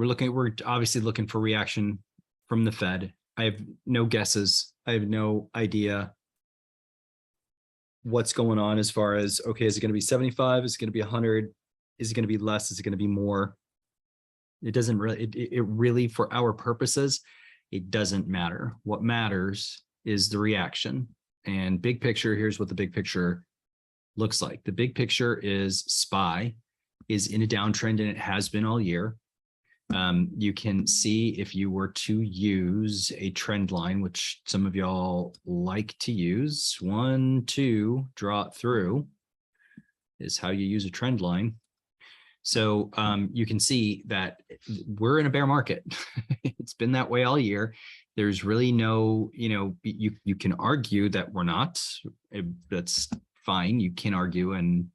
we're obviously looking for reaction from the Fed. I have no guesses. I have no idea what's going on as far as, okay, is it going to be 75? Is it going to be 100? Is it going to be less? Is it going to be more? It doesn't really, it really, for our purposes, it doesn't matter. What matters is the reaction. And big picture, here's what the big picture looks like. The big picture is SPY is in a downtrend, and it has been all year. You can see if you were to use a trend line, which some of y'all like to use, 1, 2, draw it through is how you use a trend line. So you can see that we're in a bear market. It's been that way all year. There's really no, you can argue that we're not. That's fine. You can argue and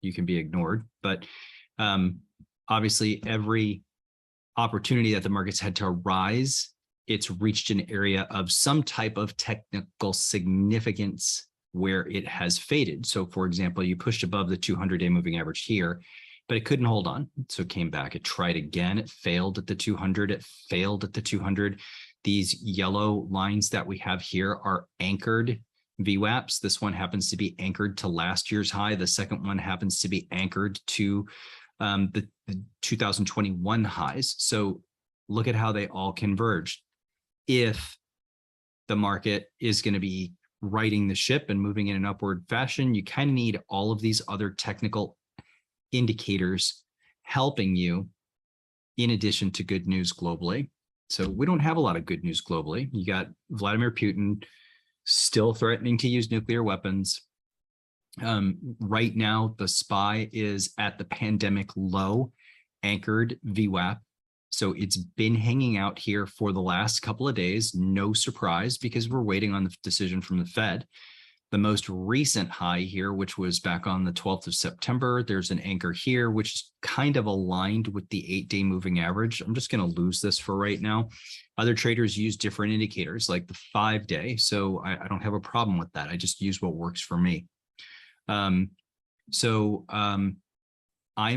you can be ignored. But obviously, every opportunity that the markets had to rise, it's reached an area of some type of technical significance where it has faded. So for example, you pushed above the 200-day moving average here, but it couldn't hold on. So it came back, it tried again, it failed at the 200, it failed at the 200. These yellow lines that we have here are anchored VWAPs. This one happens to be anchored to last year's high. The second one happens to be anchored to the 2021 highs. So look at how they all converged. If the market is going to be righting the ship and moving in an upward fashion, you kind of need all of these other technical indicators helping you, in addition to good news globally. So we don't have a lot of good news globally. You got Vladimir Putin still threatening to use nuclear weapons. Right now, the SPY is at the pandemic low, anchored VWAP. So it's been hanging out here for the last couple of days. No surprise, because we're waiting on the decision from the Fed. The most recent high here, which was back on the 12th of September, there's an anchor here, which is kind of aligned with the 8-day moving average. I'm just going to lose this for right now. Other traders use different indicators like the 5-day. So I don't have a problem with that. I just use what works for me. I'm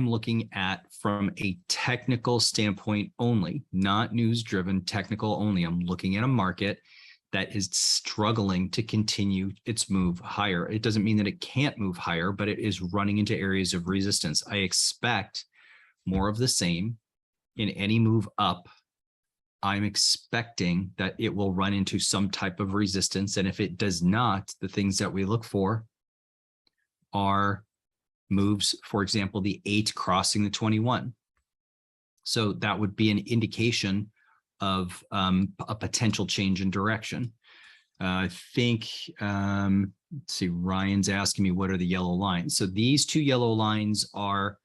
looking at, from a technical standpoint only, not news driven, technical only. I'm looking at a market that is struggling to continue its move higher. It doesn't mean that it can't move higher, but it is running into areas of resistance. I expect more of the same in any move up. I'm expecting that it will run into some type of resistance. And if it does not, the things that we look for are moves, for example, the 8 crossing the 21. So that would be an indication of a potential change in direction. I think, let's see, Ryan's asking me, what are the yellow lines? So these 2 yellow lines are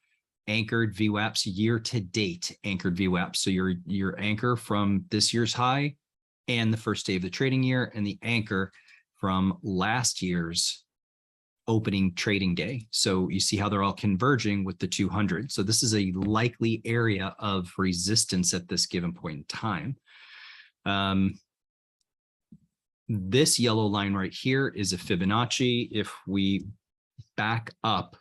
anchored VWAPs, year to date anchored VWAPs. So your anchor from this year's high and the first day of the trading year, and the anchor from last year's opening trading day. So you see how they're all converging with the 200. So this is a likely area of resistance at this given point in time. This yellow line right here is a Fibonacci. If we back up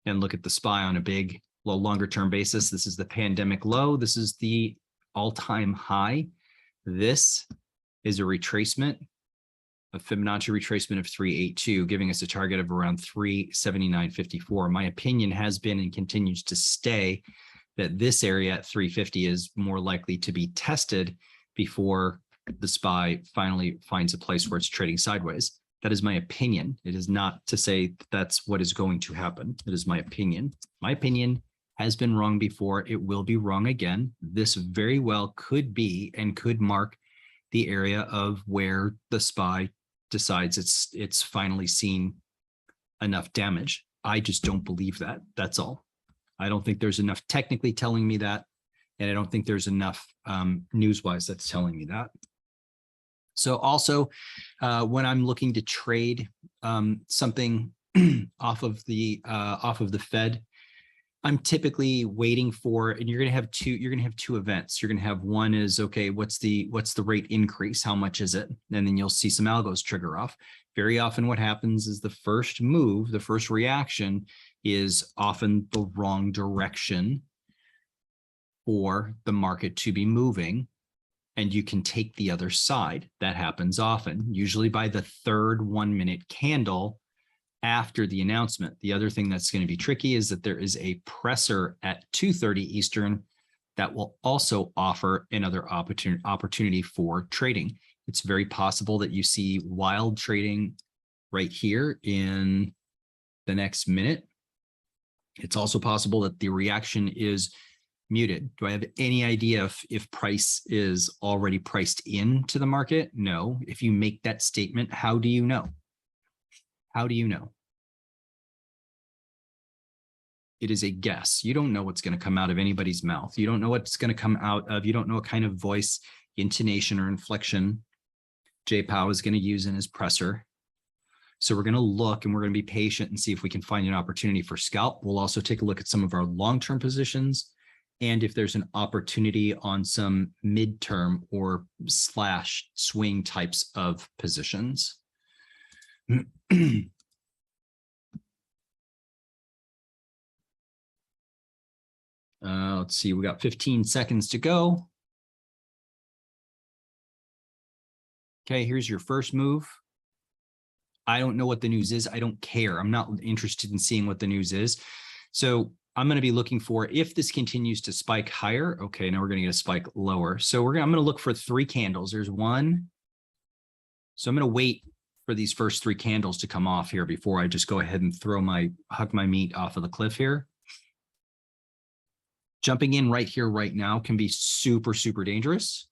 and look at the SPY on a big, longer term basis, this is the pandemic low. This is the all-time high. This is a retracement, a Fibonacci retracement of 382, giving us a target of around 379.54. My opinion has been and continues to stay that this area at 350 is more likely to be tested before the SPY finally finds a place where it's trading sideways. That is my opinion. It is not to say that's what is going to happen. It is my opinion. My opinion has been wrong before. It will be wrong again. This very well could be and could mark the area of where the SPY decides it's finally seen enough damage. I just don't believe that. That's all. I don't think there's enough technically telling me that, and I don't think there's enough news-wise that's telling me that. So also, when I'm looking to trade something off of the Fed, I'm typically waiting for, and you're going to have two events. You're going to have one is, okay, what's the rate increase? How much is it? And then you'll see some algos trigger off. Very often what happens is the first move, the first reaction is often the wrong direction. for the market to be moving, and you can take the other side. That happens often, usually by the third 1 minute candle after the announcement. The other thing that's going to be tricky is that there is a presser at 2:30 Eastern that will also offer another opportunity for trading. It's very possible that you see wild trading right here in the next minute. It's also possible that the reaction is muted. Do I have any idea if price is already priced into the market? No. If you make that statement, how do you know? How do you know? It is a guess. You don't know what's going to come out of anybody's mouth. You don't know what's going to come out of, you don't know what kind of voice, intonation, or inflection Jay Powell is going to use in his presser. So we're going to look and we're going to be patient and see if we can find an opportunity for scalp. We'll also take a look at some of our long-term positions and if there's an opportunity on some midterm or slash swing types of positions. Let's see, we got 15 seconds to go. Okay, here's your first move. I don't know what the news is. I don't care. I'm not interested in seeing what the news is. So I'm going to be looking for, if this continues to spike higher, okay, now we're going to get a spike lower. So I'm going to look for 3 candles. There's one. So I'm going to wait for these first 3 candles to come off here before I just go ahead and hug my meat off of the cliff here. Jumping in right here, right now can be super, super dangerous.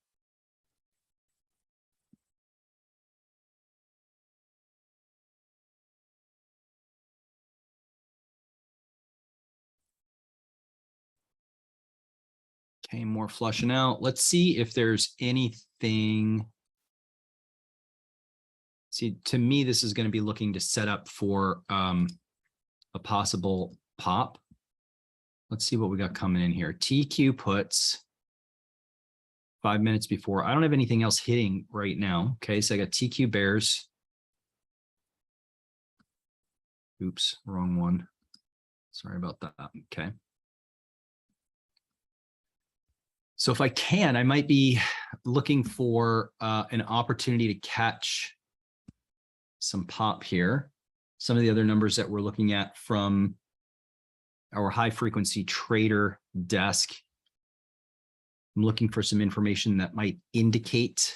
Okay, more flushing out. Let's see if there's anything. See, to me, this is going to be looking to set up for a possible pop. Let's see what we got coming in here. TQ puts 5 minutes before. I don't have anything else hitting right now. Okay, so I got TQ bears. Oops, wrong one. Sorry about that. Okay. So if I can, I might be looking for an opportunity to catch some pop here. Some of the other numbers that we're looking at from our high frequency trader desk. I'm looking for some information that might indicate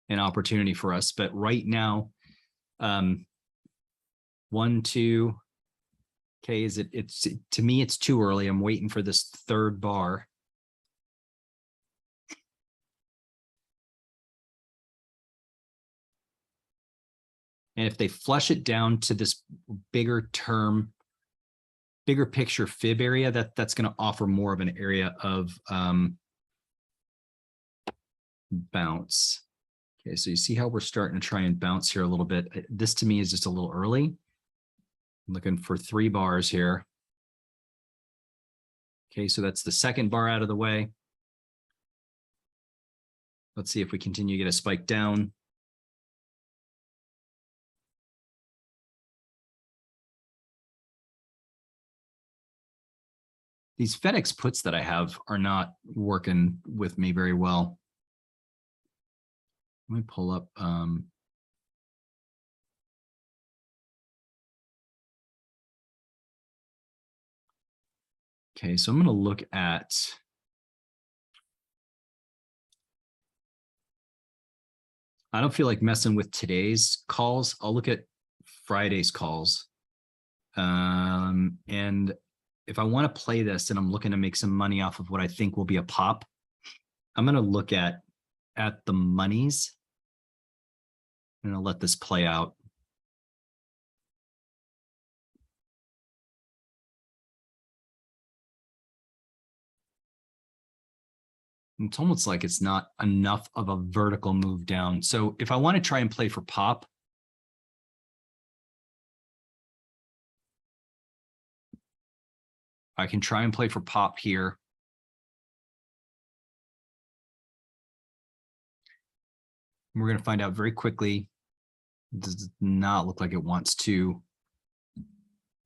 an opportunity for us. But right now, 1, 2, okay, to me, it's too early. I'm waiting for this third bar. And if they flush it down to this bigger picture fib area, that's going to offer more of an area of bounce. Okay, so you see how we're starting to try and bounce here a little bit. This to me is just a little early. I'm looking for 3 bars here. Okay, so that's the second bar out of the way. Let's see if we continue to get a spike down. These FedEx puts that I have are not working with me very well. Let me pull up. Okay, so I'm going to look at. I don't feel like messing with today's calls. I'll look at Friday's calls. And if I want to play this and I'm looking to make some money off of what I think will be a pop, I'm going to look at the monies. I'm going to let this play out. It's almost like it's not enough of a vertical move down. So if I want to try and play for pop, I can try and play for pop here. We're going to find out very quickly. It does not look like it wants to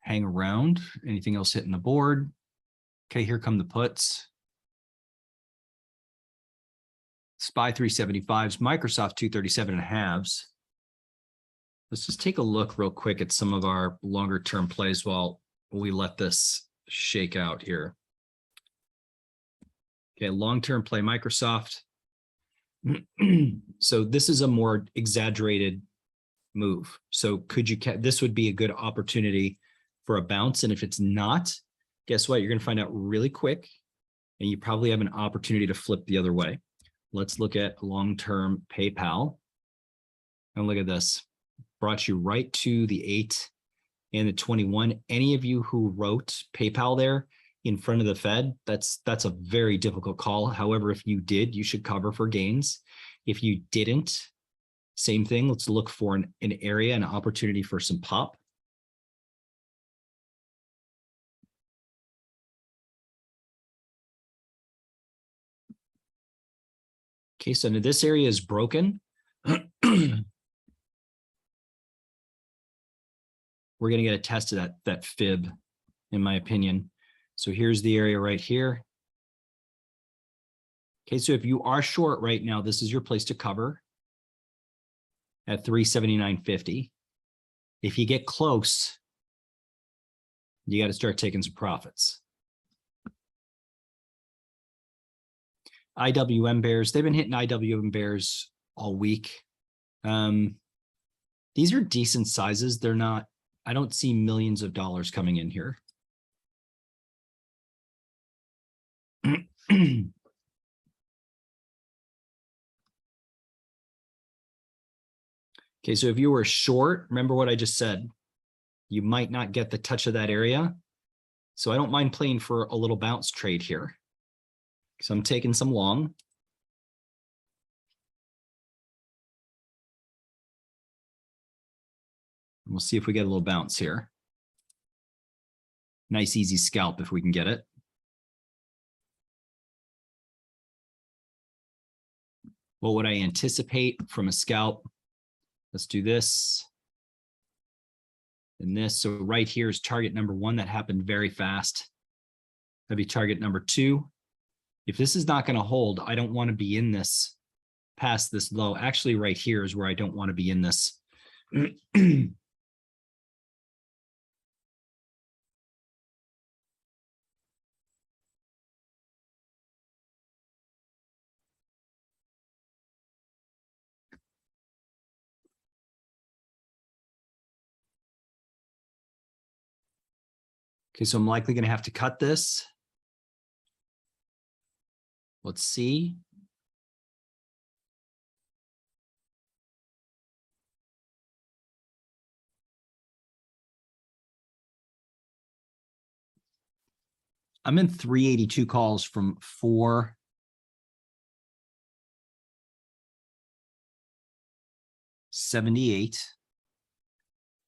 hang around. Anything else hitting the board? Okay, here come the puts. SPY 375s, Microsoft 237 and a halves. Let's just take a look real quick at some of our longer term plays while we let this shake out here. Okay, long-term play Microsoft. So this is a more exaggerated move. So could you, this would be a good opportunity for a bounce. And if it's not, guess what? You're going to find out really quick and you probably have an opportunity to flip the other way. Let's look at long-term PayPal. And look at this. Brought you right to the 8 and the 21. Any of you who wrote PayPal there in front of the Fed, that's a very difficult call. However, if you did, you should cover for gains. If you didn't, same thing. Let's look for an area, an opportunity for some pop. Okay, so now this area is broken. We're going to get a test of that fib, in my opinion. So here's the area right here. Okay, so if you are short right now, this is your place to cover at 379.50. If you get close, you got to start taking some profits. IWM bears, they've been hitting IWM bears all week. These are decent sizes. They're not, I don't see millions of dollars coming in here. Okay, so if you were short, remember what I just said, you might not get the touch of that area. So I don't mind playing for a little bounce trade here. So I'm taking some long. And we'll see if we get a little bounce here. Nice, easy scalp if we can get it. What would I anticipate from a scalp? Let's do this. And this. So right here is target number 1. That happened very fast. That'd be target number 2. If this is not going to hold, I don't want to be in this past this low. Actually, right here is where I don't want to be in this. Okay, so I'm likely going to have to cut this. Let's see. I'm in 382 calls from 478.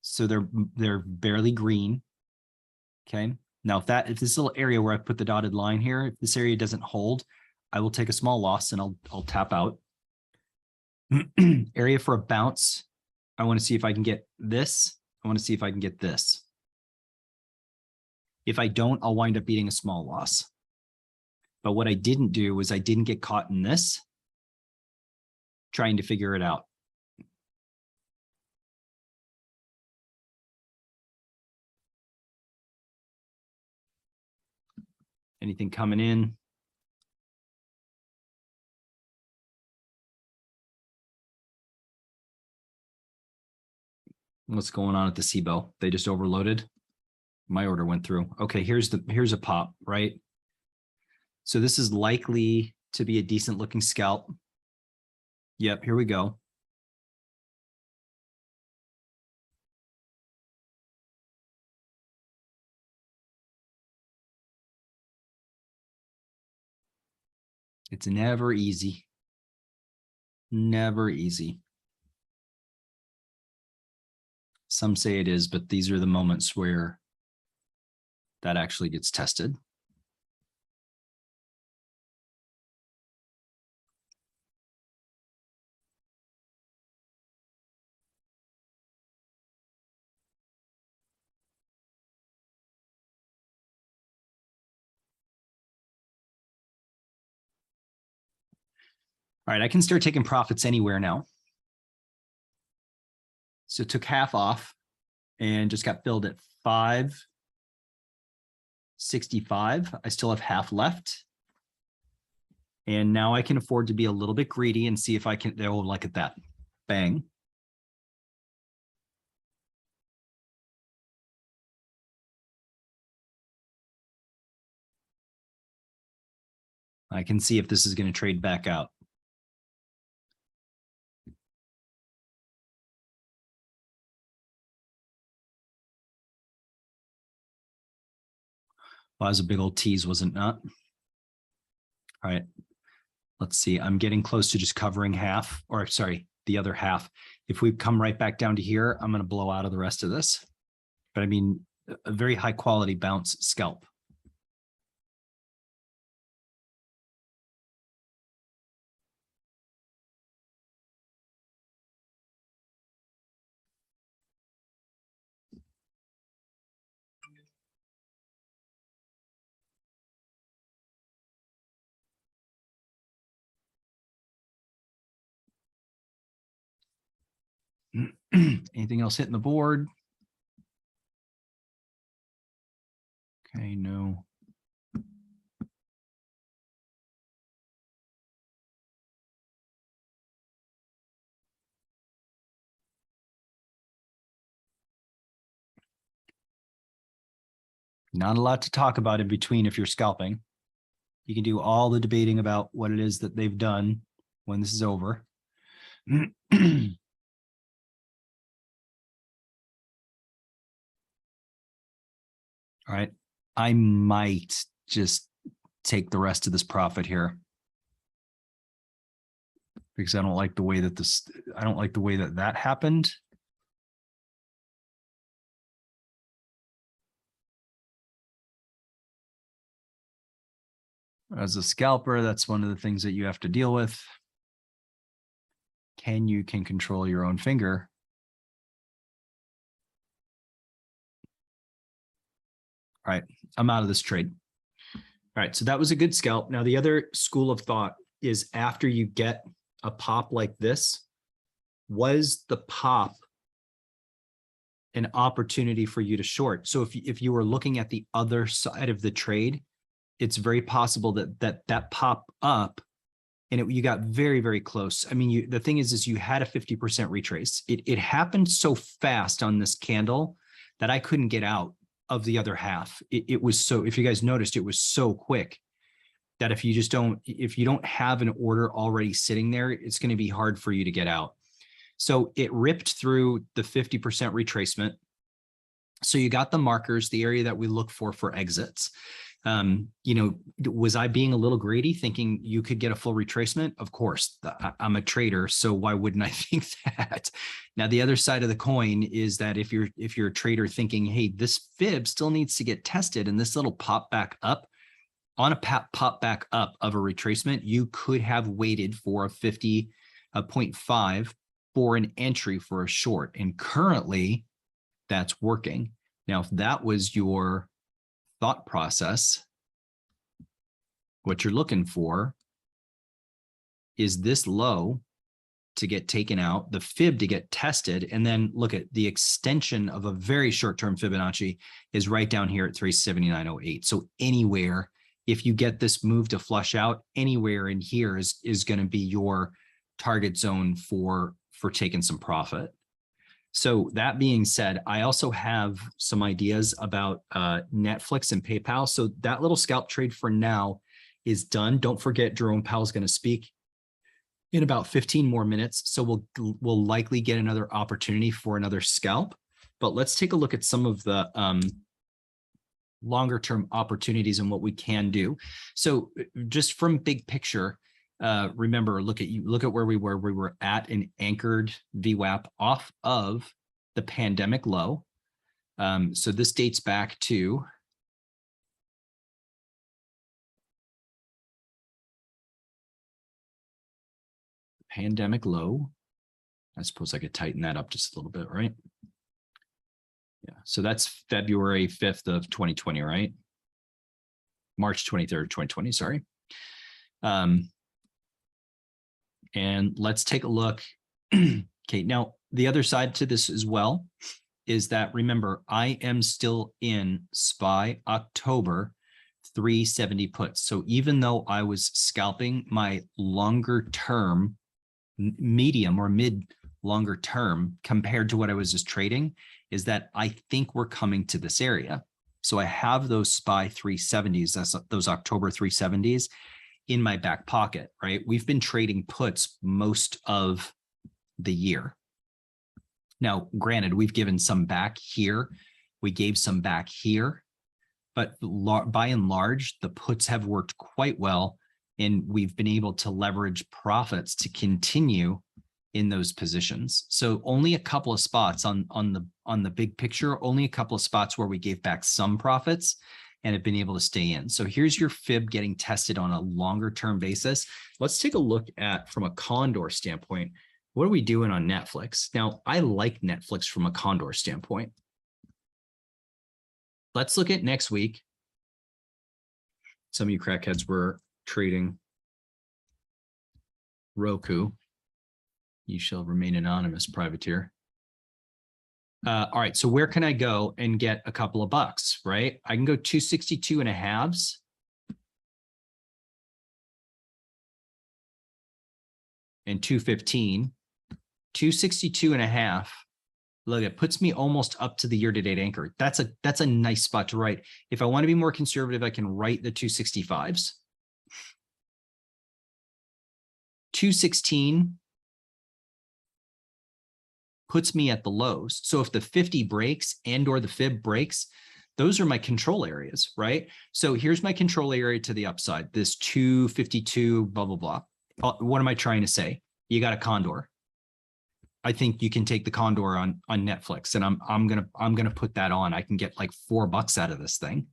So they're barely green. Okay. Now if this little area where I put the dotted line here, if this area doesn't hold, I will take a small loss and I'll tap out. Area for a bounce. I want to see if I can get this. I want to see if I can get this. If I don't, I'll wind up beating a small loss. But what I didn't do was I didn't get caught in this, trying to figure it out. Anything coming in? What's going on at the SIBO? They just overloaded. My order went through. Okay, here's a pop, right? So this is likely to be a decent looking scalp. Yep, here we go. It's never easy. Never easy. Some say it is, but these are the moments where that actually gets tested. All right, I can start taking profits anywhere now. So took half off and just got filled at 565. I still have half left. And now I can afford to be a little bit greedy and see if I can, oh, look at that. Bang. I can see if this is going to trade back out. Well, that was a big old tease, was it not? All right. Let's see. I'm getting close to just covering half, or sorry, the other half. If we come right back down to here, I'm going to blow out of the rest of this. But I mean, a very high quality bounce scalp. Anything else hitting the board? Okay, no. Not a lot to talk about in between if you're scalping. You can do all the debating about what it is that they've done when this is over. All right. I might just take the rest of this profit here because I don't like the way that that happened. As a scalper, that's one of the things that you have to deal with. You can control your own finger. All right, I'm out of this trade. All right, so that was a good scalp. Now, the other school of thought is after you get a pop like this, was the pop an opportunity for you to short? So if you were looking at the other side of the trade, it's very possible that pop up and you got very, very close. I mean, the thing is you had a 50% retrace. It happened so fast on this candle that I couldn't get out of the other half. It was so, if you guys noticed, it was so quick that if you don't have an order already sitting there, it's going to be hard for you to get out. So it ripped through the 50% retracement. So you got the markers, the area that we look for exits. Was I being a little greedy thinking you could get a full retracement? Of course, I'm a trader, so why wouldn't I think that? Now, the other side of the coin is that if you're a trader thinking, hey, this fib still needs to get tested and this little pop back up, on a pop back up of a retracement, you could have waited for a 50.5 for an entry for a short. And currently that's working. Now, if that was your thought process, what you're looking for is this low to get taken out, the fib to get tested, and then look at the extension of a very short-term Fibonacci is right down here at 379.08. So anywhere, if you get this move to flush out, anywhere in here is going to be your target zone for taking some profit. So that being said, I also have some ideas about Netflix and PayPal. So that little scalp trade for now is done. Don't forget, Jerome Powell is going to speak in about 15 more minutes. So we'll likely get another opportunity for another scalp. But let's take a look at some of the longer term opportunities and what we can do. So just from big picture, remember, look at where we were. We were at an anchored VWAP off of the pandemic low. So this dates back to pandemic low. I suppose I could tighten that up just a little bit, right? Yeah, so that's February 5th of 2020, right? March 23rd, 2020, sorry. And let's take a look. Okay, now the other side to this as well is that, remember, I am still in SPY October 370 puts. So even though I was scalping my longer term, medium or mid longer term compared to what I was just trading, is that I think we're coming to this area. So I have those SPY 370s, that's those October 370s in my back pocket, right? We've been trading puts most of the year. Now, granted, we've given some back here. We gave some back here, but by and large, the puts have worked quite well, and we've been able to leverage profits to continue in those positions. So only a couple of spots on the big picture, only a couple of spots where we gave back some profits and have been able to stay in. So here's your fib getting tested on a longer term basis. Let's take a look at, from a condor standpoint, what are we doing on Netflix? Now, I like Netflix from a condor standpoint. Let's look at next week. Some of you crackheads were trading Roku. You shall remain anonymous, privateer. All right, so where can I go and get a couple of bucks, right? I can go 262 and a halves. And 215. 262 and a half. Look, it puts me almost up to the year-to-date anchor. That's a nice spot to write. If I want to be more conservative, I can write the 265s. 216 puts me at the lows. So if the 50 breaks and or the fib breaks, those are my control areas, right? So here's my control area to the upside, this 252, blah, blah, blah. What am I trying to say? You got a condor. I think you can take the condor on Netflix, and I'm gonna put that on. I can get like $4 out of this thing.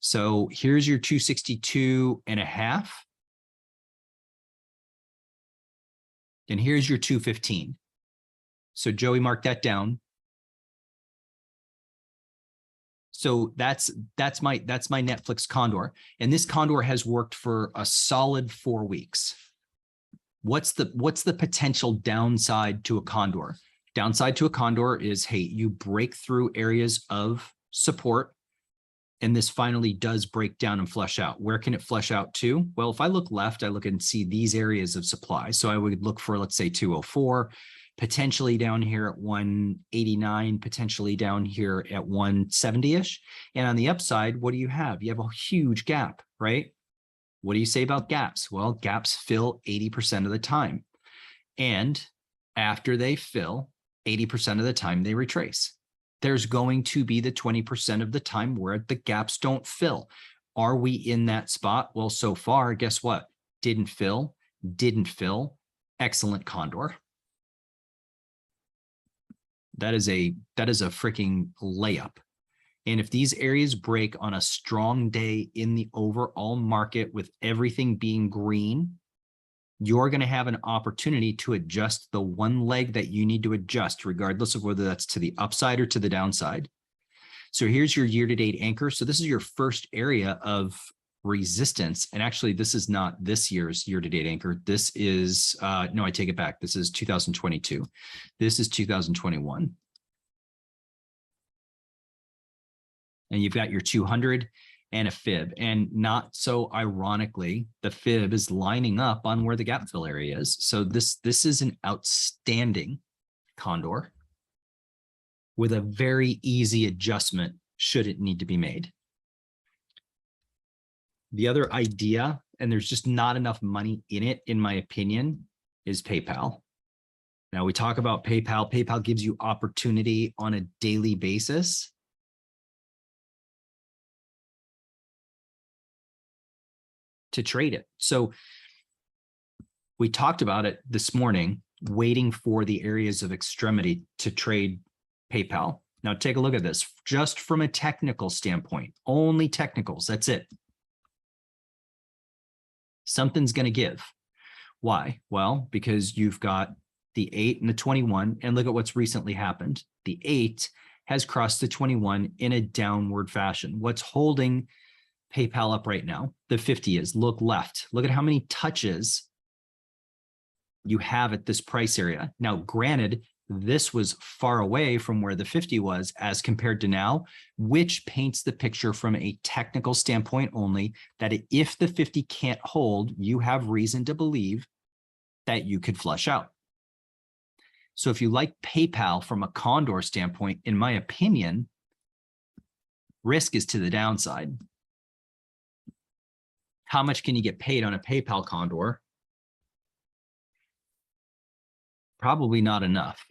So here's your 262 and a half. And here's your 215. So Joey, mark that down. So that's my Netflix condor. And this condor has worked for a solid 4 weeks. What's the potential downside to a condor? Downside to a condor is, hey, you break through areas of support, and this finally does break down and flush out. Where can it flush out to? Well, if I look left, I look and see these areas of supply. So I would look for, let's say, 204, potentially down here at 189, potentially down here at 170-ish. And on the upside, what do you have? You have a huge gap, right? What do you say about gaps? Well, gaps fill 80% of the time. And after they fill, 80% of the time they retrace. There's going to be the 20% of the time where the gaps don't fill. Are we in that spot? Well, so far, guess what? Didn't fill, didn't fill. Excellent condor. That is a freaking layup. And if these areas break on a strong day in the overall market with everything being green, you're going to have an opportunity to adjust the one leg that you need to adjust, regardless of whether that's to the upside or to the downside. So here's your year-to-date anchor. So this is your first area of resistance. And actually, this is not this year's year-to-date anchor. This is, no, I take it back. This is 2022. This is 2021. And you've got your 200 and a fib. And not so ironically, the fib is lining up on where the gap fill area is. So this is an outstanding condor with a very easy adjustment should it need to be made. The other idea, and there's just not enough money in it, in my opinion, is PayPal. Now we talk about PayPal. PayPal gives you opportunity on a daily basis. To trade it. So we talked about it this morning, waiting for the areas of extremity to trade PayPal. Now take a look at this, just from a technical standpoint, only technicals, that's it. Something's going to give. Why? Well, because you've got the 8 and the 21, and look at what's recently happened. The 8 has crossed the 21 in a downward fashion. What's holding PayPal up right now? The 50 is. Look left. Look at how many touches you have at this price area. Now, granted, this was far away from where the 50 was as compared to now, which paints the picture from a technical standpoint only that if the 50 can't hold, you have reason to believe that you could flush out. So if you like PayPal from a condor standpoint, in my opinion, risk is to the downside. How much can you get paid on a PayPal condor? Probably not enough.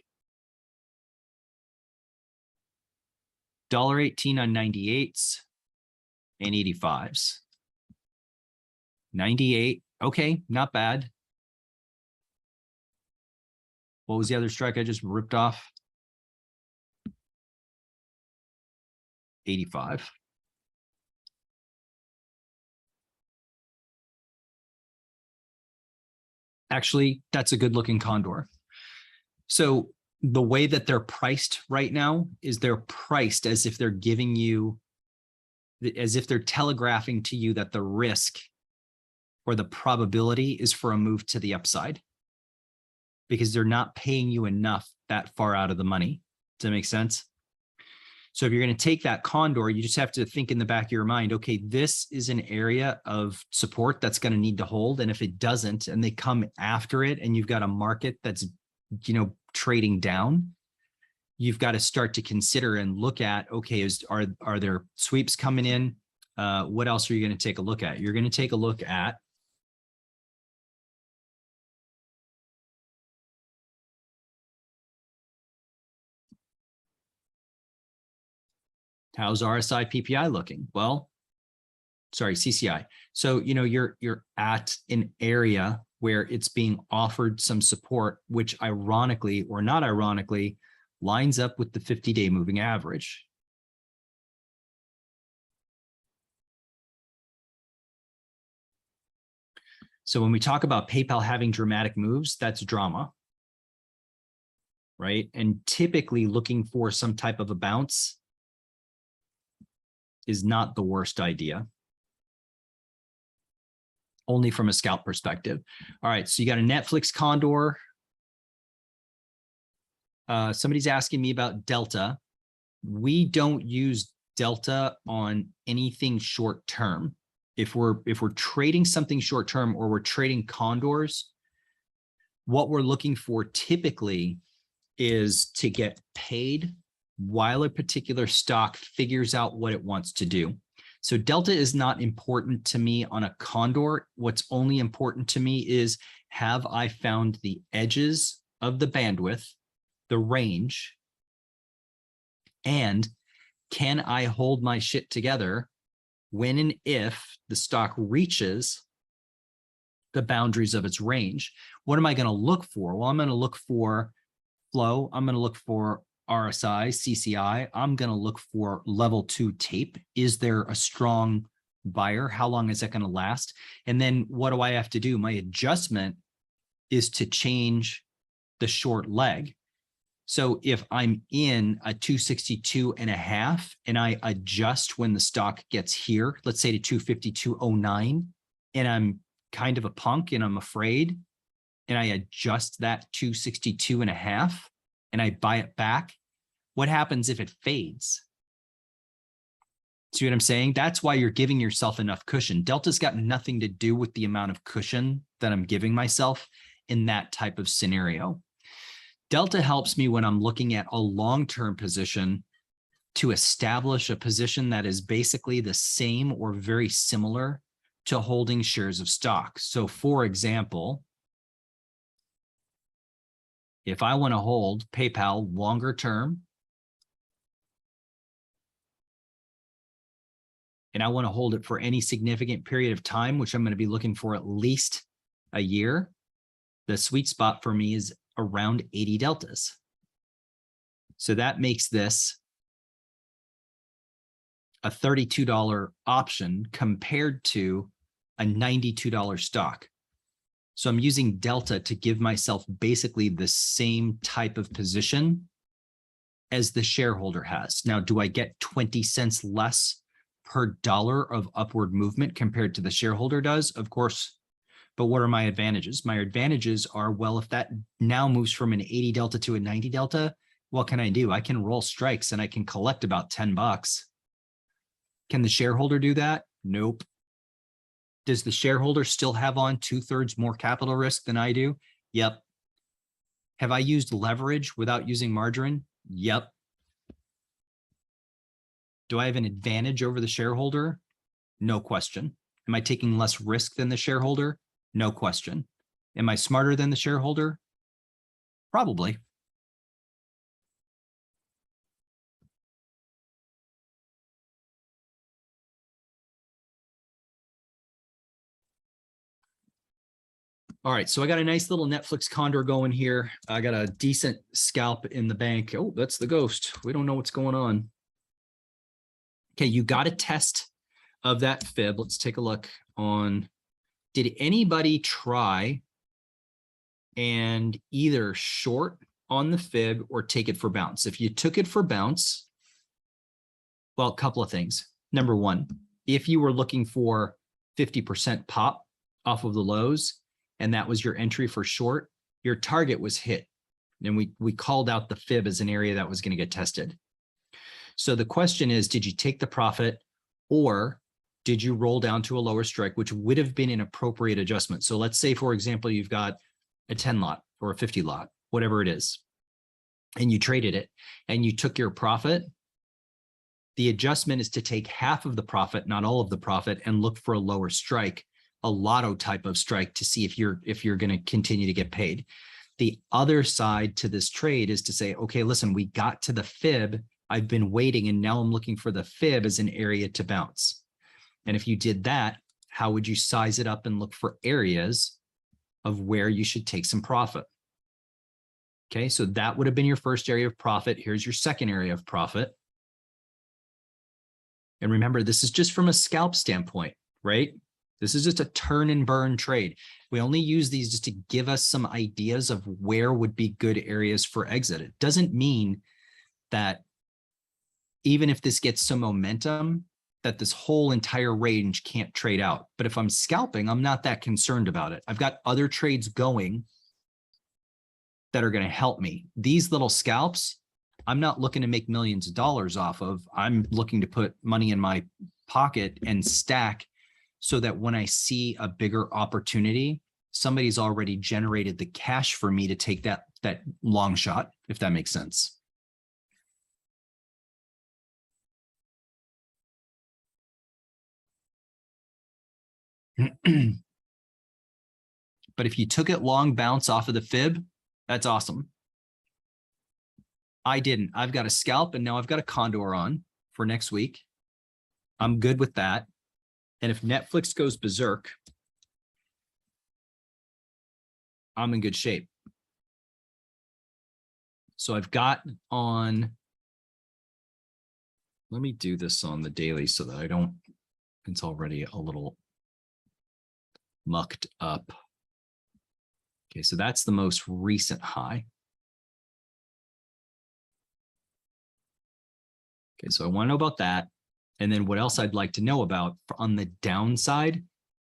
$1.18 on 98s and 85s. 98, okay, not bad. What was the other strike I just ripped off? 85. Actually, that's a good looking condor. So the way that they're priced right now is they're priced as if they're giving you, as if they're telegraphing to you that the risk or the probability is for a move to the upside, because they're not paying you enough that far out of the money. Does that make sense? So if you're going to take that condor, you just have to think in the back of your mind, okay, this is an area of support that's going to need to hold. And if it doesn't, and they come after it, and you've got a market that's, you know, trading down, you've got to start to consider and look at, okay, are there sweeps coming in? What else are you going to take a look at? You're going to take a look at how's RSI PPI looking? Well, sorry, CCI. So, you know, you're at an area where it's being offered some support, which ironically or not ironically lines up with the 50-day moving average. So when we talk about PayPal having dramatic moves, that's drama, right? And typically looking for some type of a bounce is not the worst idea, only from a scalp perspective. All right, so you got a Netflix condor. Somebody's asking me about Delta. We don't use Delta on anything short term. If we're trading something short term or we're trading condors, what we're looking for typically is to get paid while a particular stock figures out what it wants to do. So Delta is not important to me on a condor. What's only important to me is, have I found the edges of the bandwidth, the range, and can I hold my shit together when and if the stock reaches the boundaries of its range? What am I going to look for? Well, I'm going to look for flow. I'm going to look for RSI, CCI. I'm going to look for level 2 tape. Is there a strong buyer? How long is that going to last? And then what do I have to do? My adjustment is to change the short leg. So if I'm in a 262.5 and I adjust when the stock gets here, let's say to 252.09, and I'm kind of a punk and I'm afraid, and I adjust that 262.5 and I buy it back, what happens if it fades? See what I'm saying? That's why you're giving yourself enough cushion. Delta's got nothing to do with the amount of cushion that I'm giving myself in that type of scenario. Delta helps me when I'm looking at a long-term position to establish a position that is basically the same or very similar to holding shares of stock. So for example, if I want to hold PayPal longer term, and I want to hold it for any significant period of time, which I'm going to be looking for at least a year, the sweet spot for me is around 80 deltas. So that makes this a $32 option compared to a $92 stock. So I'm using Delta to give myself basically the same type of position as the shareholder has. Now, do I get 20 cents less per dollar of upward movement compared to the shareholder does? Of course, But what are my advantages? My advantages are, well, if that now moves from an 80 delta to a 90 delta, what can I do? I can roll strikes and I can collect about $10. Can the shareholder do that? Nope. Does the shareholder still have on 2/3 more capital risk than I do? Yep. Have I used leverage without using margarine? Yep. Do I have an advantage over the shareholder? No question. Am I taking less risk than the shareholder? No question. Am I smarter than the shareholder? Probably. All right, so I got a nice little Netflix condor going here. I got a decent scalp in the bank. Oh, that's the ghost. We don't know what's going on. Okay, you got a test of that fib. Let's take a look on, did anybody try and either short on the fib or take it for bounce? If you took it for bounce, well, a couple of things. Number one, if you were looking for 50% pop off of the lows, and that was your entry for short, your target was hit. And we called out the fib as an area that was going to get tested. So the question is, did you take the profit or did you roll down to a lower strike, which would have been an appropriate adjustment? So let's say, for example, you've got a 10 lot or a 50 lot, whatever it is, and you traded it and you took your profit. The adjustment is to take half of the profit, not all of the profit, and look for a lower strike, a lotto type of strike, to see if you're going to continue to get paid. The other side to this trade is to say, okay, listen, we got to the fib. I've been waiting and now I'm looking for the fib as an area to bounce. And if you did that, how would you size it up and look for areas of where you should take some profit? Okay, so that would have been your first area of profit. Here's your second area of profit. And remember, this is just from a scalp standpoint, right? This is just a turn and burn trade. We only use these just to give us some ideas of where would be good areas for exit. It doesn't mean that even if this gets some momentum, that this whole entire range can't trade out. But if I'm scalping, I'm not that concerned about it. I've got other trades going that are going to help me. These little scalps, I'm not looking to make millions of dollars off of. I'm looking to put money in my pocket and stack so that when I see a bigger opportunity, somebody's already generated the cash for me to take that long shot, if that makes sense. But if you took it long bounce off of the fib, that's awesome. I didn't. I've got a scalp and now I've got a condor on for next week. I'm good with that. And if Netflix goes berserk, I'm in good shape. So I've got on, let me do this on the daily so that I don't, it's already a little mucked up. Okay, so that's the most recent high. Okay, so I want to know about that. And then what else I'd like to know about on the downside,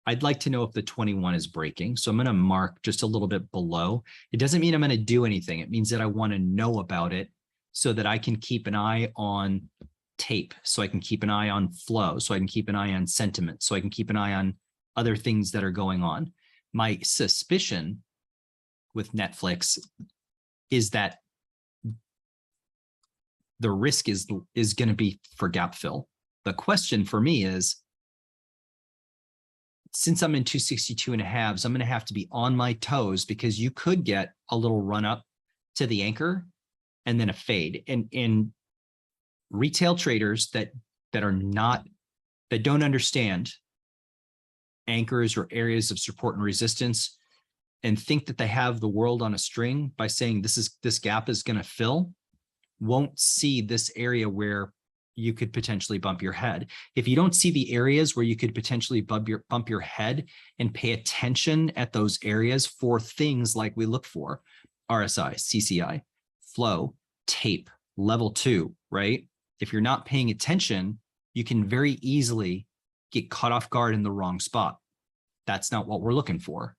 I'd like to know if the 21 is breaking. So I'm going to mark just a little bit below. It doesn't mean I'm going to do anything. It means that I want to know about it so that I can keep an eye on tape, so I can keep an eye on flow, so I can keep an eye on sentiment, so I can keep an eye on other things that are going on. My suspicion with Netflix is that the risk is going to be for gap fill. The question for me is, since I'm in 262.5s, I'm going to have to be on my toes because you could get a little run up to the anchor and then a fade. And retail traders that don't understand anchors or areas of support and resistance and think that they have the world on a string by saying this gap is going to fill, won't see this area where you could potentially bump your head. If you don't see the areas where you could potentially bump your head and pay attention at those areas for things like we look for, RSI, CCI, flow, tape, level 2, right? If you're not paying attention, you can very easily get caught off guard in the wrong spot. That's not what we're looking for.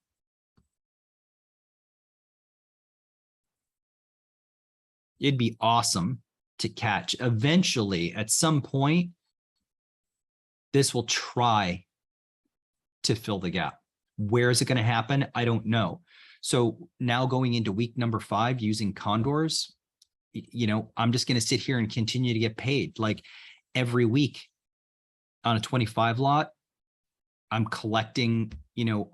It'd be awesome to catch. Eventually, at some point, this will try to fill the gap. Where is it going to happen? I don't know. So now going into week number 5 using condors, you know, I'm just going to sit here and continue to get paid. Like every week on a 25 lot, I'm collecting, you know,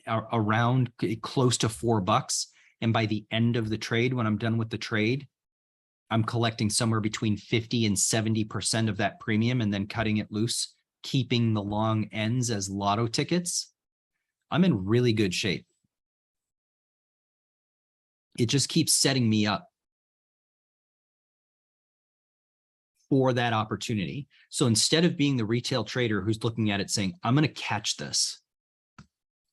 around close to $4. And by the end of the trade, when I'm done with the trade, I'm collecting somewhere between 50 and 70% of that premium and then cutting it loose, keeping the long ends as lotto tickets. I'm in really good shape. It just keeps setting me up for that opportunity. So instead of being the retail trader who's looking at it saying, I'm going to catch this,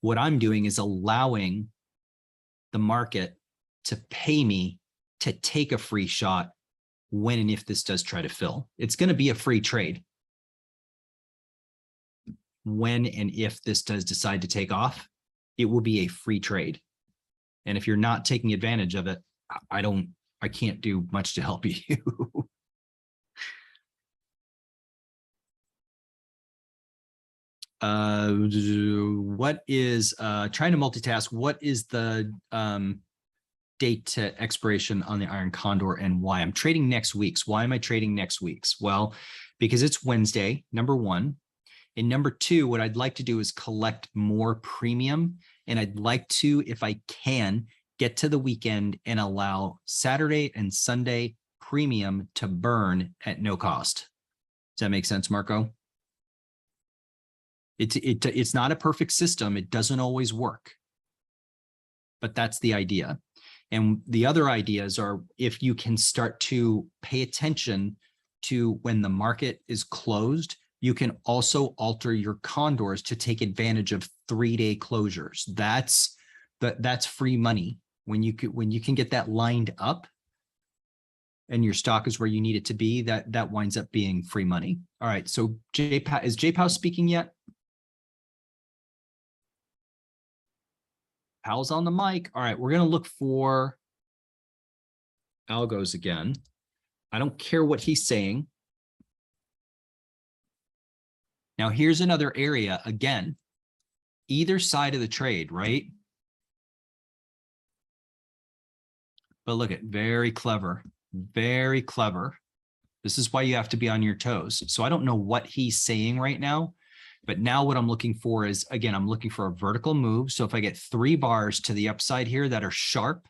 what I'm doing is allowing the market to pay me to take a free shot when and if this does try to fill. It's going to be a free trade when and if this does decide to take off. It will be a free trade. And if you're not taking advantage of it, I can't do much to help you. What is trying to multitask? What is the date to expiration on the Iron Condor and why? I'm trading next week's. Why am I trading next week's? Well, because it's Wednesday, number 1. And number 2, what I'd like to do is collect more premium. And I'd like to, if I can, get to the weekend and allow Saturday and Sunday premium to burn at no cost. Does that make sense, Marco? It's not a perfect system. It doesn't always work. But that's the idea. And the other ideas are if you can start to pay attention to when the market is closed, you can also alter your condors to take advantage of 3-day closures. That's free money. When you can get that lined up and your stock is where you need it to be, that winds up being free money. All right. So is J-Pow speaking yet? Powell's on the mic. All right, we're going to look for algos again. I don't care what he's saying. Now, here's another area. Again, either side of the trade, right? But look at very clever, very clever. This is why you have to be on your toes. So I don't know what he's saying right now. But now what I'm looking for is, again, I'm looking for a vertical move. So if I get 3 bars to the upside here that are sharp,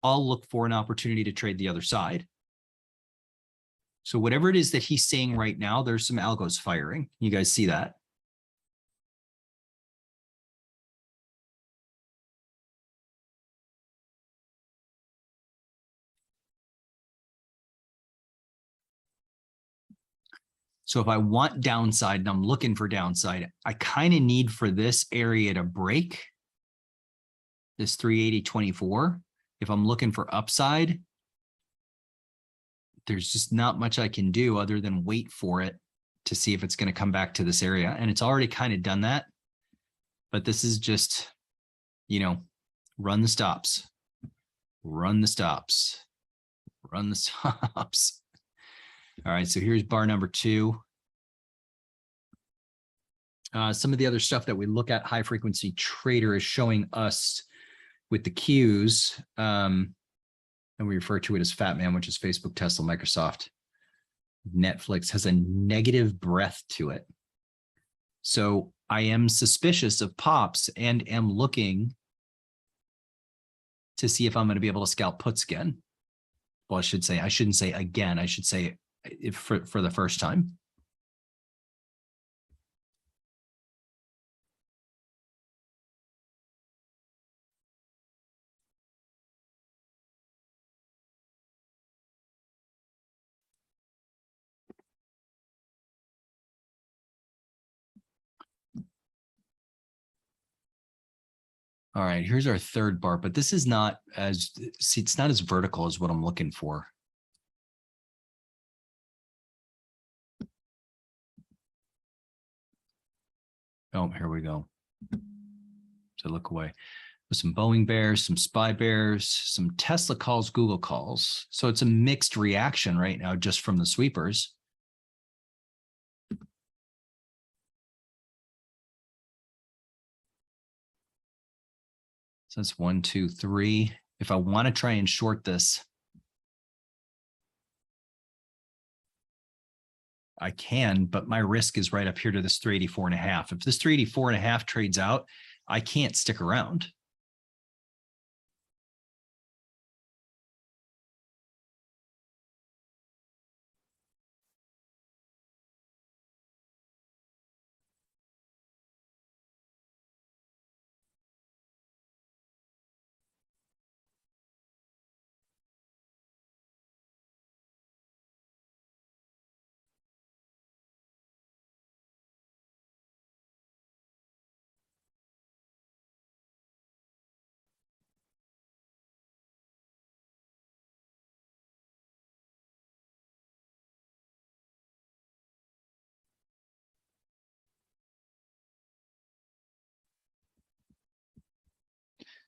I'll look for an opportunity to trade the other side. So whatever it is that he's saying right now, there's some algos firing. You guys see that? So if I want downside and I'm looking for downside, I kind of need for this area to break this 380.24. If I'm looking for upside, there's just not much I can do other than wait for it to see if it's going to come back to this area. And it's already kind of done that. But this is just, you know, run the stops, run the stops, run the stops. All right, so here's bar number 2. Some of the other stuff that we look at, high frequency trader is showing us with the cues, and we refer to it as Fat Man, which is Facebook, Tesla, Microsoft. Netflix has a negative breath to it. So I am suspicious of pops and am looking to see if I'm going to be able to scalp puts again. Well, I shouldn't say again. I should say for the first time. All right, here's our third bar, but this is not as, see, it's not as vertical as what I'm looking for. Oh, here we go. So look away. With some Boeing bears, some SPY bears, some Tesla calls, Google calls. So it's a mixed reaction right now just from the sweepers. So that's 1, 2, 3. If I want to try and short this, I can, but my risk is right up here to this 384.5. If this 384.5 trades out, I can't stick around.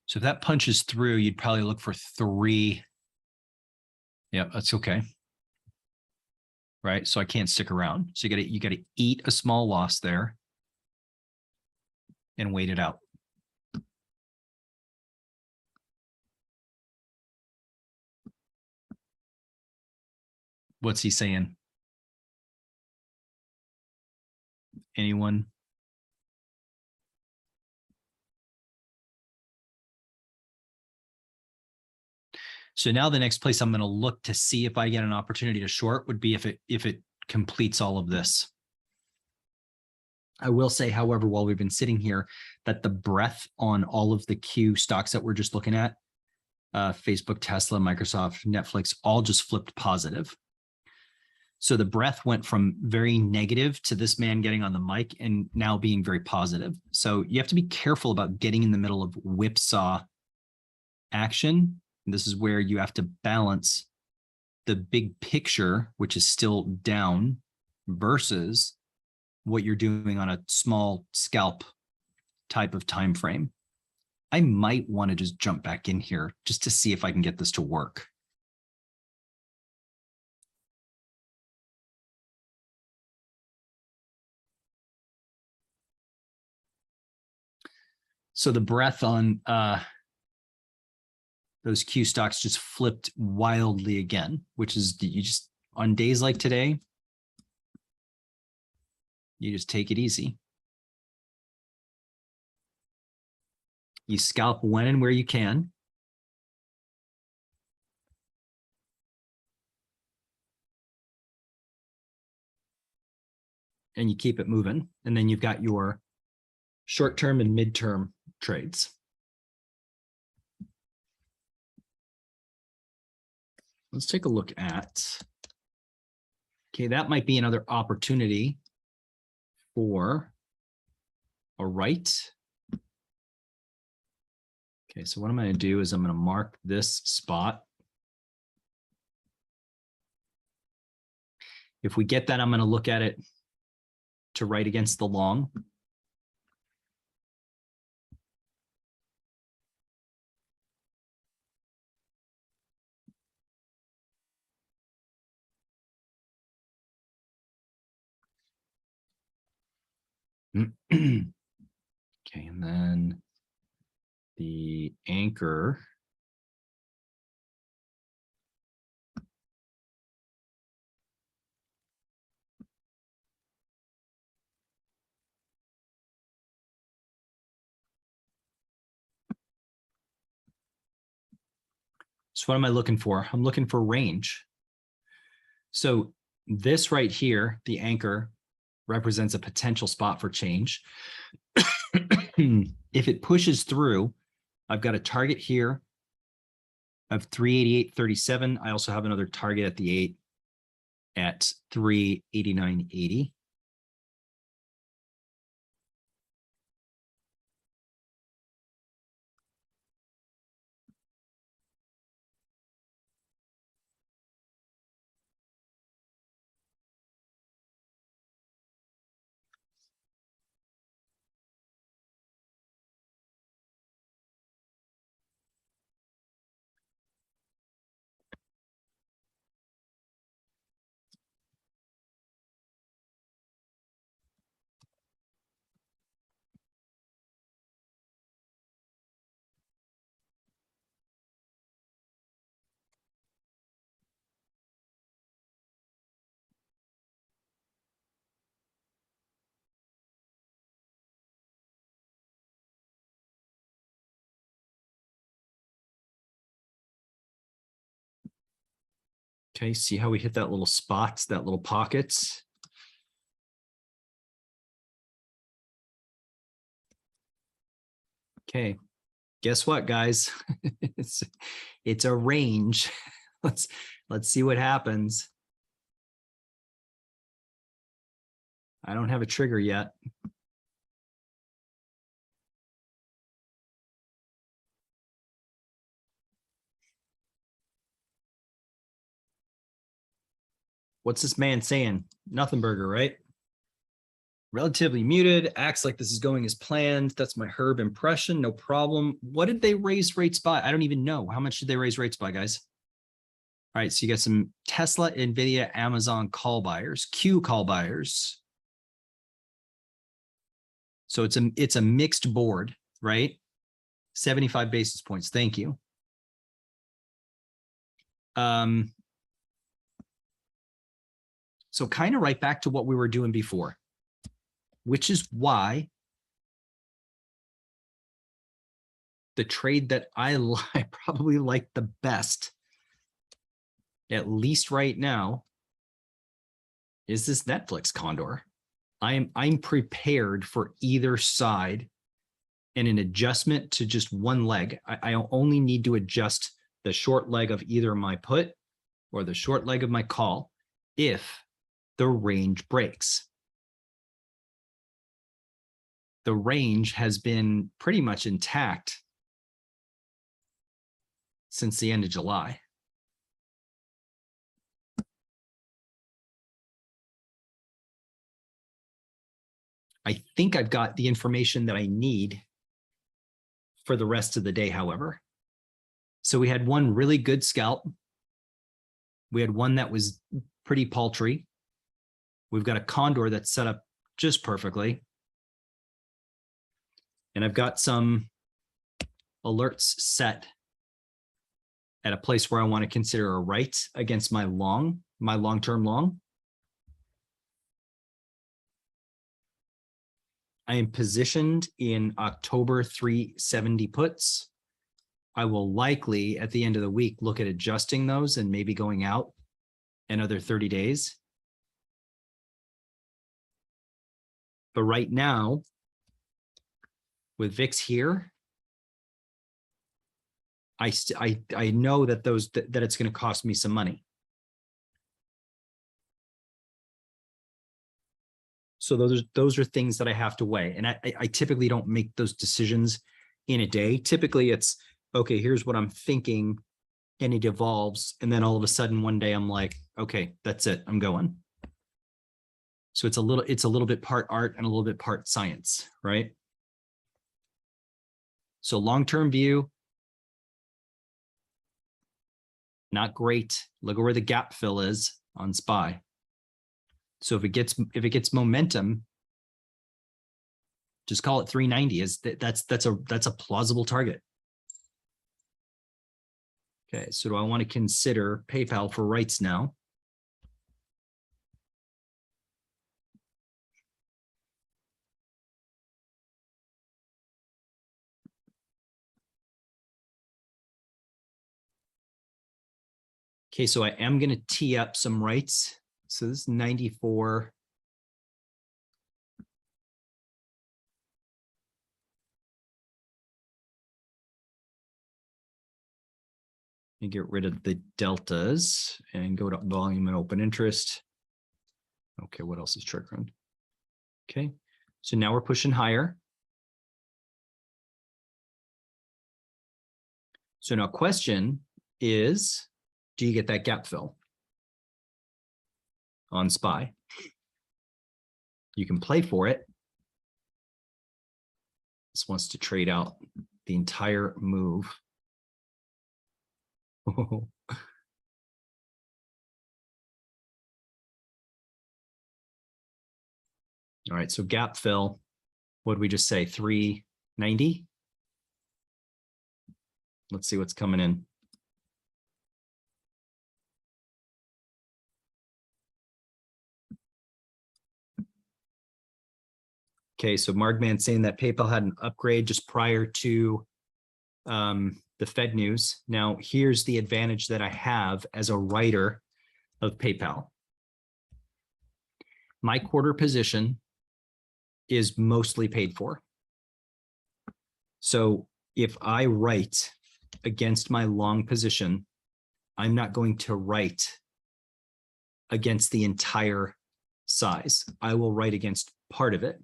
So if that punches through, you'd probably look for 3. Yeah, that's okay. Right. So I can't stick around. So you gotta eat a small loss there and wait it out. What's he saying? Anyone? So now the next place I'm going to look to see if I get an opportunity to short would be if it completes all of this. I will say, however, while we've been sitting here, that the breadth on all of the Q stocks that we're just looking at, Facebook, Tesla, Microsoft, Netflix, all just flipped positive. So the breadth went from very negative to this man getting on the mic and now being very positive. So you have to be careful about getting in the middle of whipsaw action. And this is where you have to balance the big picture, which is still down, versus what you're doing on a small scalp type of time frame. I might want to just jump back in here just to see if I can get this to work. So the breadth on those Q stocks just flipped wildly again, which is you just on days like today, you just take it easy. You scalp when and where you can. And you keep it moving. And then you've got your short-term and mid-term trades. Let's take a look at, okay, that might be another opportunity for a right. Okay, so what I'm going to do is I'm going to mark this spot. If we get that, I'm going to look at it to right against the long. Okay, and then the anchor. So what am I looking for? I'm looking for range. So this right here, the anchor, represents a potential spot for change. If it pushes through, I've got a target here of 388.37. I also have another target at the 8 at 389.80. Okay, see how we hit that little spot, that little pockets. Okay, guess what, guys? it's a range. Let's see what happens. I don't have a trigger yet. What's this man saying? Nothing burger, right? Relatively muted, acts like this is going as planned. That's my Herb impression, no problem. What did they raise rates by? I don't even know. How much did they raise rates by, guys? All right, so you got some Tesla, NVIDIA, Amazon call buyers, Q call buyers. So it's a mixed board, right? 75 basis points, thank you. So kind of right back to what we were doing before, which is why the trade that I probably like the best, at least right now, is this Netflix condor. I'm prepared for either side and an adjustment to just one leg. I only need to adjust the short leg of either my put or the short leg of my call if the range breaks. The range has been pretty much intact since the end of July. I think I've got the information that I need for the rest of the day, however. So we had one really good scalp. We had one that was pretty paltry. We've got a condor that's set up just perfectly. And I've got some alerts set at a place where I want to consider a right against my long-term long. I am positioned in October 370 puts. I will likely at the end of the week look at adjusting those and maybe going out another 30 days. But right now, with VIX here, I know that that it's going to cost me some money. So those are things that I have to weigh. And I typically don't make those decisions in a day. Typically it's, okay, here's what I'm thinking, and it evolves. And then all of a sudden one day I'm like, okay, that's it, I'm going. So it's a little bit part art and a little bit part science, right? So long-term view, not great. Look at where the gap fill is on SPY. So if it gets momentum, just call it 390. That's a plausible target. Okay, so do I want to consider PayPal for rights now? Okay, so I am going to tee up some rights. So this is 94. And get rid of the deltas and go to volume and open interest. Okay, what else is triggering? Okay, so now we're pushing higher. So now question is, do you get that gap fill on SPY? You can play for it. This wants to trade out the entire move. All right, so gap fill, what did we just say, 390? Let's see what's coming in. Okay, so Markman saying that PayPal had an upgrade just prior to the Fed news. Now, here's the advantage that I have as a writer of PayPal. My quarter position is mostly paid for. So if I write against my long position, I'm not going to write against the entire size. I will write against part of it,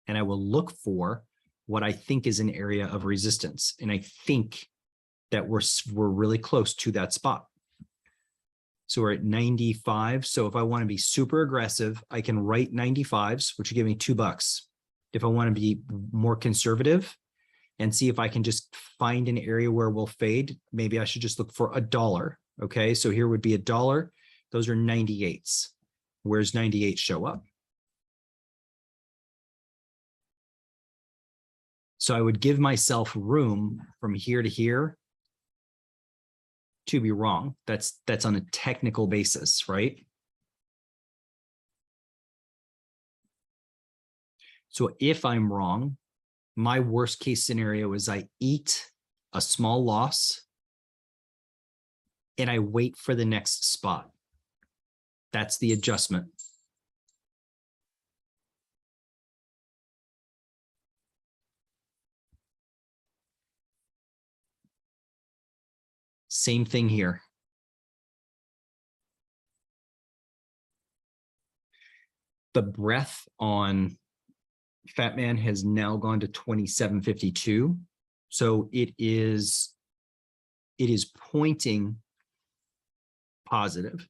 and I will look for what I think is an area of resistance. And I think that we're really close to that spot. So we're at 95. So if I want to be super aggressive, I can write 95s, which will give me $2. If I want to be more conservative and see if I can just find an area where we'll fade, maybe I should just look for $1. Okay, so here would be $1. Those are 98s. Where's 98 show up? So I would give myself room from here to here to be wrong. That's on a technical basis, right? So if I'm wrong, my worst case scenario is I eat a small loss and I wait for the next spot. That's the adjustment. Same thing here. The breadth on Fat Man has now gone to 27.52. So it is pointing positive.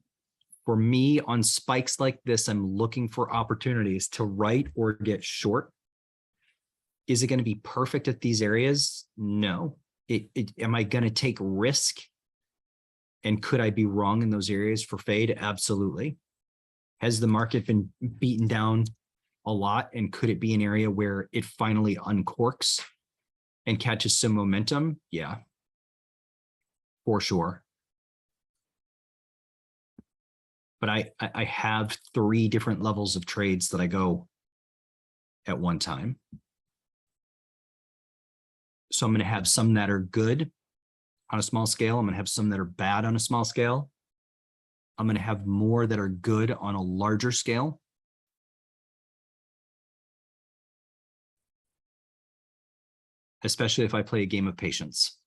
For me, on spikes like this, I'm looking for opportunities to write or get short. Is it going to be perfect at these areas? No. Am I going to take risk? And could I be wrong in those areas for fade? Absolutely. Has the market been beaten down a lot? And could it be an area where it finally uncorks and catches some momentum? Yeah, for sure. But I have 3 different levels of trades that I go at one time. So I'm going to have some that are good on a small scale. I'm going to have some that are bad on a small scale. I'm going to have more that are good on a larger scale. Especially if I play a game of patience.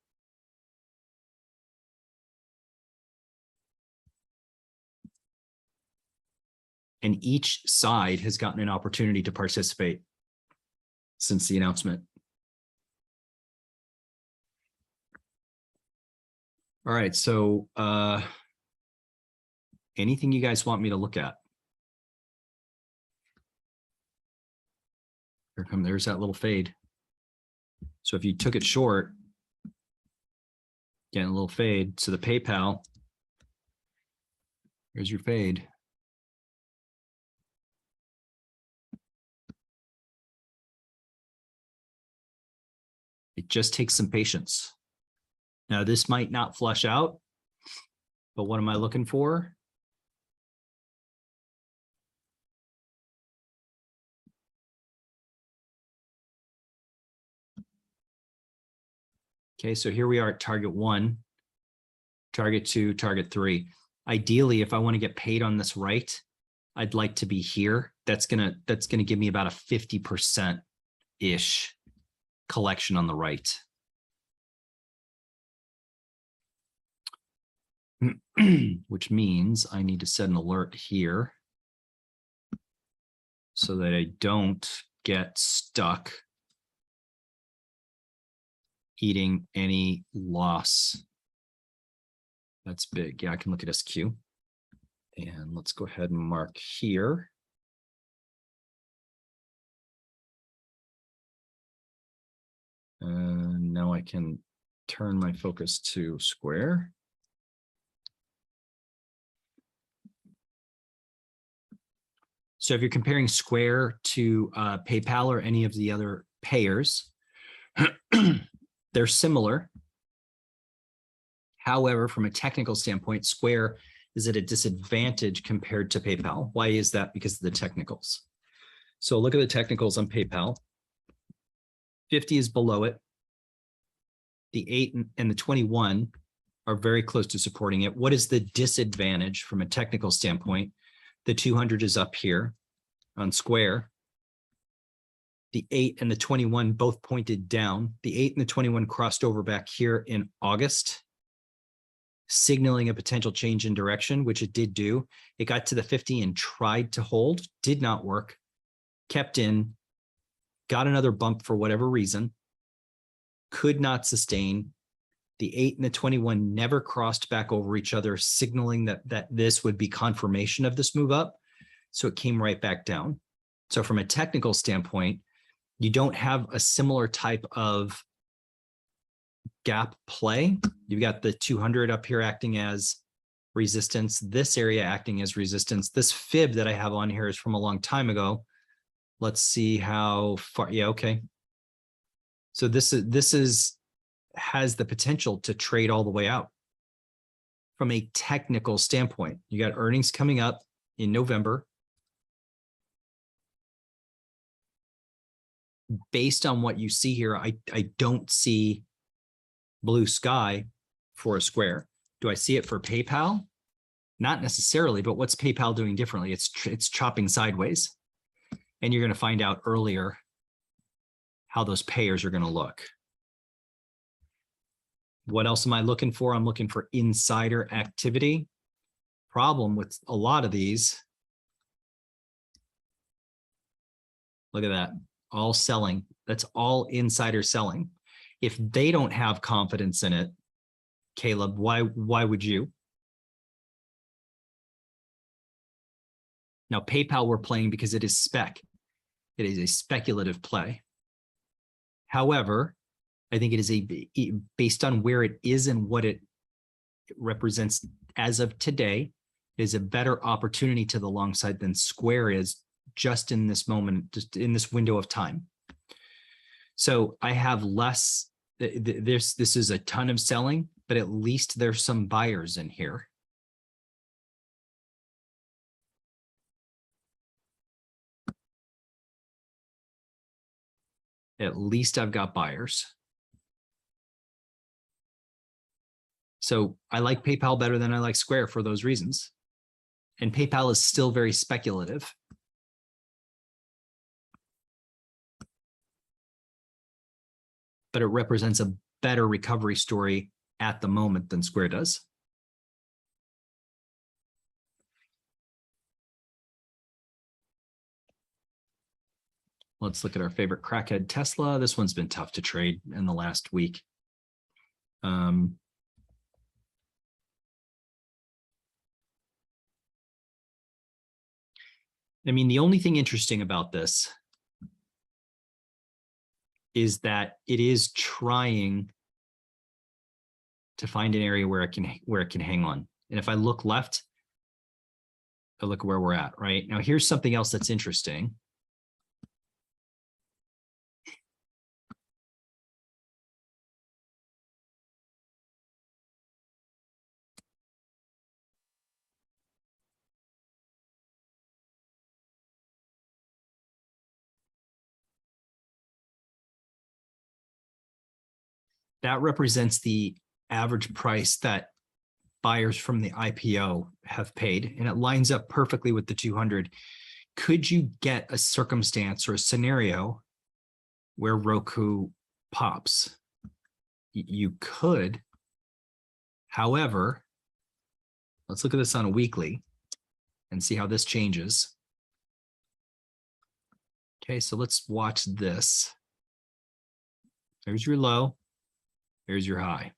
And each side has gotten an opportunity to participate since the announcement. All right, so anything you guys want me to look at? There's that little fade. So if you took it short, getting a little fade. So the PayPal, here's your fade. It just takes some patience. Now this might not flush out, but what am I looking for? Okay, so here we are at target 1, target 2, target 3. Ideally, if I want to get paid on this right, I'd like to be here. That's gonna give me about a 50%-ish collection on the right. Which means I need to set an alert here so that I don't get stuck eating any loss. That's big. Yeah, I can look at SQ. And let's go ahead and mark here. And now I can turn my focus to square. So if you're comparing Square to PayPal or any of the other payers, they're similar. However, from a technical standpoint, Square is at a disadvantage compared to PayPal. Why is that? Because of the technicals. So look at the technicals on PayPal. 50 is below it. The 8 and the 21 are very close to supporting it. What is the disadvantage from a technical standpoint? The 200 is up here on square. The 8 and the 21 both pointed down. The 8 and the 21 crossed over back here in August, signaling a potential change in direction, which it did do. It got to the 50 and tried to hold, did not work, kept in, got another bump for whatever reason, could not sustain. The 8 and the 21 never crossed back over each other, signaling that this would be confirmation of this move up. So it came right back down. So from a technical standpoint, you don't have a similar type of gap play. You've got the 200 up here acting as resistance, this area acting as resistance. This fib that I have on here is from a long time ago. Let's see how far. Yeah, okay. So this has the potential to trade all the way out. From a technical standpoint, you got earnings coming up in November. Based on what you see here, I don't see blue sky for a square. Do I see it for PayPal? Not necessarily, but what's PayPal doing differently? It's chopping sideways. And you're going to find out earlier how those payers are going to look. What else am I looking for? I'm looking for insider activity. Problem with a lot of these. Look at that. All selling. That's all insider selling. If they don't have confidence in it, Caleb, why would you? Now, PayPal we're playing because it is spec. It is a speculative play. However, I think it is based on where it is and what it represents as of today, it is a better opportunity to the long side than Square is just in this moment, just in this window of time. So I have less, this is a ton of selling, but at least there's some buyers in here. At least I've got buyers. So I like PayPal better than I like Square for those reasons. And PayPal is still very speculative. But it represents a better recovery story at the moment than Square does. Let's look at our favorite crackhead, Tesla. This one's been tough to trade in the last week. I mean, the only thing interesting about this is that it is trying to find an area where it can hang on. And if I look left, I look where we're at right now. Here's something else that's interesting. That represents the average price that buyers from the IPO have paid, and it lines up perfectly with the 200. Could you get a circumstance or a scenario where Roku pops? You could. However, let's look at this on a weekly and see how this changes. Okay, so let's watch this. There's your low. Here's your high.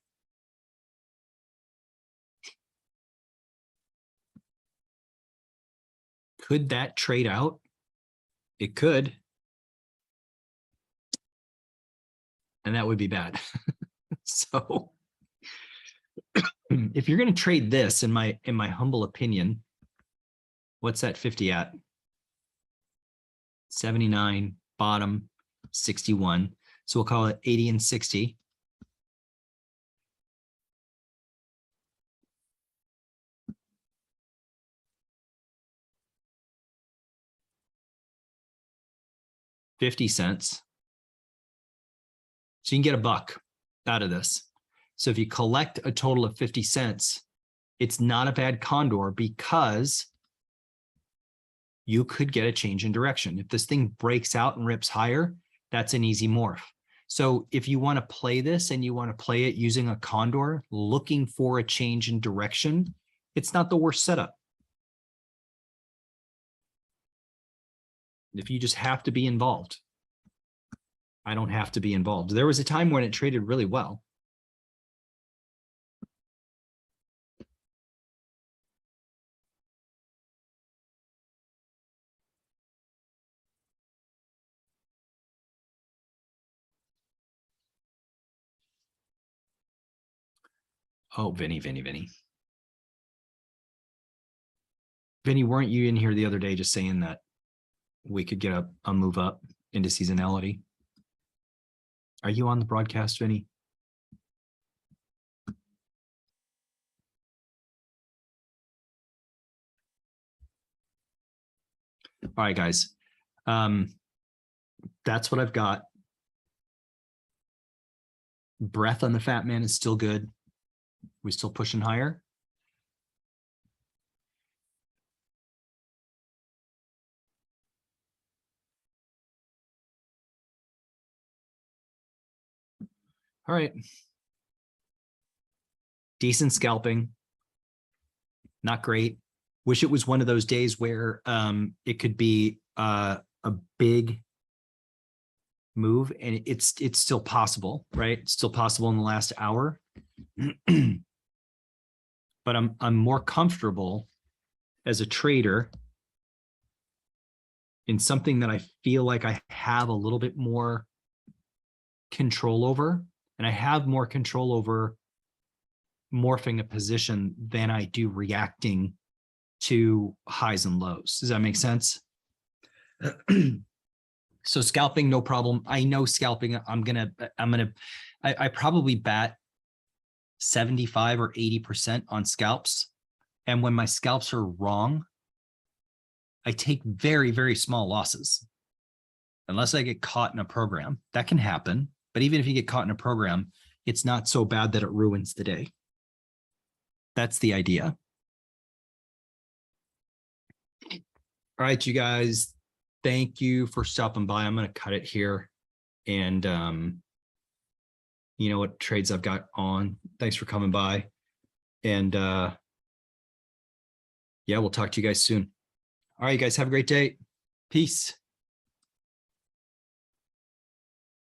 Could that trade out? It could. And that would be bad. So if you're going to trade this, in my humble opinion, what's that 50 at? 79, bottom, 61. So we'll call it 80 and 60. $0.50. So you can get $1 out of this. So if you collect a total of 50 cents, it's not a bad condor because you could get a change in direction. If this thing breaks out and rips higher, that's an easy morph. So if you want to play this and you want to play it using a condor, looking for a change in direction, it's not the worst setup. If you just have to be involved, I don't have to be involved. There was a time when it traded really well. Oh, Vinny. Vinny, weren't you in here the other day just saying that we could get a move up into seasonality? Are you on the broadcast, Vinny? All right, guys. That's what I've got. Breath on the fat man is still good. We still pushing higher. All right. Decent scalping. Not great. Wish it was one of those days where it could be a big move, and it's still possible, right? It's still possible in the last hour. But I'm more comfortable as a trader in something that I feel like I have a little bit more control over, and I have more control over morphing a position than I do reacting to highs and lows. Does that make sense? So scalping, no problem. I know scalping, I probably bat 75 or 80% on scalps. And when my scalps are wrong, I take very, very small losses. Unless I get caught in a program. That can happen. But even if you get caught in a program, it's not so bad that it ruins the day. That's the idea. All right, you guys. Thank you for stopping by. I'm going to cut it here. And you know what trades I've got on. Thanks for coming by. And yeah, we'll talk to you guys soon. All right, you guys, have a great day. Peace.